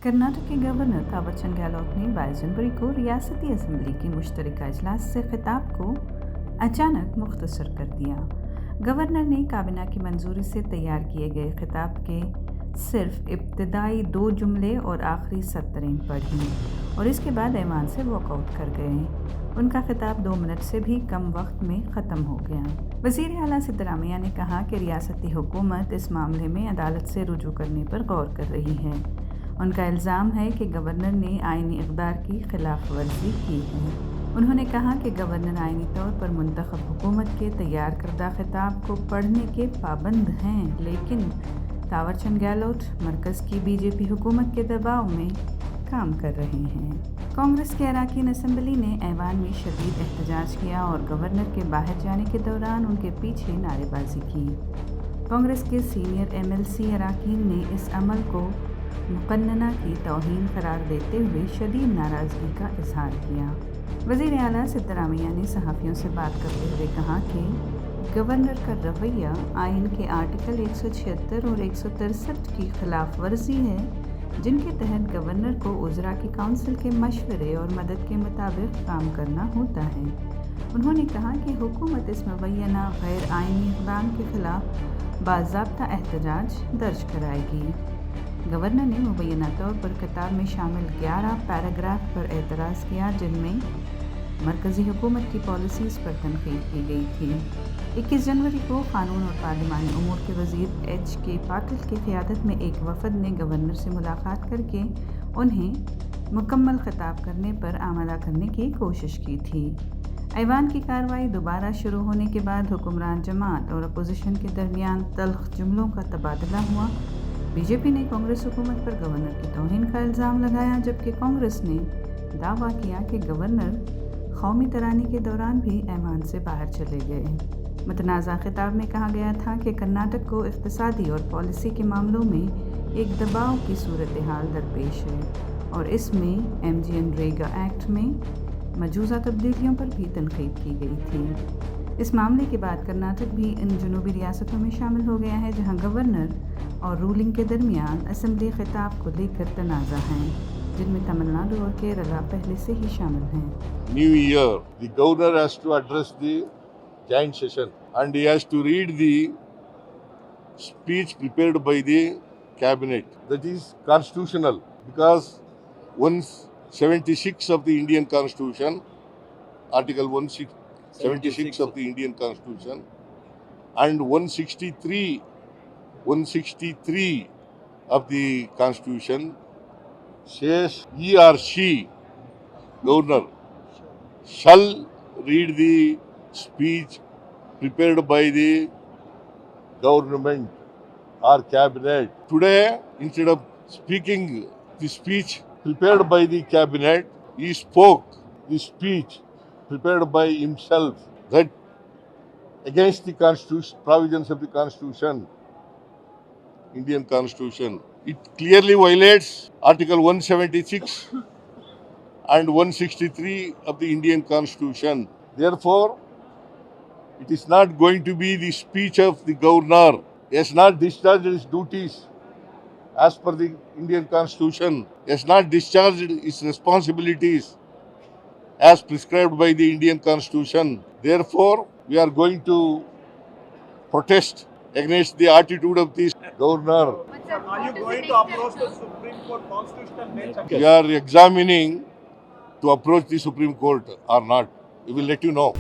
कर्नाटक के गवर्नर थावरचंद गहलोत ने 22 जनवरी को रियासती असम्बली की मुश्तरका इजलास से खिताब को अचानक मुख्तसर कर दिया। गवर्नर ने काबीना की मंजूरी से तैयार किए गए खिताब के सिर्फ इब्तदाई 2 जुमले और आखिरी सतरें पढ़ी और इसके बाद ऐवान से वॉकआउट कर गए। उनका खिताब 2 मिनट से भी कम वक्त में ख़त्म हो गया। वज़ीर आला सिद्धरामैया ने कहा कि रियासती हुकूमत इस मामले में अदालत से रुजू करने पर गौर कर रही है। उनका इल्ज़ाम है कि गवर्नर ने आइनी इक़दार की खिलाफ वर्जी की है। उन्होंने कहा कि गवर्नर आइनी तौर पर मुंतखब हुकूमत के तैयार करदा खिताब को पढ़ने के पाबंद हैं, लेकिन थावरचंद गहलोत मरकज़ की बीजेपी हुकूमत के दबाव में काम कर रहे हैं। कांग्रेस के अरकान असम्बली ने ऐवान में शदीद एहतजाज किया और गवर्नर के बाहर जाने के दौरान उनके पीछे नारेबाजी की। कांग्रेस के सीनियर MLC अरकान ने इस अमल को मुक़न्नना की तौहीन करार देते हुए शदीद नाराज़गी का इजहार किया। वज़ीर आला सिद्धरामैया ने सहाफ़ियों से बात करते हुए कहा कि गवर्नर का रवैया आइन के आर्टिकल 176 और 163 की खिलाफ वर्जी है, जिनके तहत गवर्नर को उज़रा की काउंसिल के मशवरे और मदद के मुताबिक काम करना होता है। उन्होंने कहा कि हुकूमत इस मुबैना गैर आइनी इक़दाम के खिलाफ बाज़ाब्ता एहतजाज दर्ज कराएगी। गवर्नर ने मुबैना तौर पर किताब में शामिल 11 पैराग्राफ पर एतराज़ किया, जिनमें मरकज़ी हुकूमत की पॉलिसीज़ पर तनक़ीद की गई थी। 21 जनवरी को क़ानून और पार्लिमानी उमूर के वज़ीर HK पाटिल की क़यादत में एक वफ़द ने गवर्नर से मुलाकात करके उन्हें मुकम्मल खिताब करने पर आमादा करने की कोशिश की थी। ऐवान की कार्रवाई दोबारा शुरू होने के बाद हुक्मरान जमात और अपोजिशन के दरमियान तल्ख़ जुमलों का तबादला हुआ। बीजेपी ने कांग्रेस हुकूमत पर गवर्नर की तौहीन का इल्ज़ाम लगाया, जबकि कांग्रेस ने दावा किया कि गवर्नर कौमी तराने के दौरान भी ऐवान से बाहर चले गए। मुतनाज़ा खिताब में कहा गया था कि कर्नाटक को इक़्तिसादी और पॉलिसी के मामलों में एक दबाव की सूरत हाल दरपेश है और इसमें MGNREGA एक्ट में मौजूदा तब्दीलियों पर भी तनक़ीद की गई थी। इस मामले के बाद कर्नाटक भी इन जनूबी रियासतों में शामिल हो गया है, जहां गवर्नर और रूलिंग के दरमियान असम्बली खिताब को लेकर तनाज़ा हैं, जिनमें तमिलनाडु और केरला पहले से ही शामिल हैं। New Year, the governor has to address the joint session and he has to read the speech prepared by the cabinet. That is constitutional because 176 of the Indian Constitution, Article 176 of the Indian Constitution and 163 of the Constitution says he or she, governor, shall read the speech prepared by the government or cabinet. Today, instead of speaking the speech prepared by the cabinet, he spoke the speech prepared by himself, that against the constitution, provisions of the Constitution, Indian Constitution. It clearly violates Article 176 and 163 of the Indian Constitution. Therefore, it is not going to be the speech of the governor. He has not discharged his duties as per the Indian Constitution. He has not discharged his responsibilities as prescribed by the Indian Constitution. Therefore, we are going to protest against the attitude of this governor. Are you going to approach the Supreme Court constitutional bench? We are examining to approach the Supreme Court or not. We will let you know.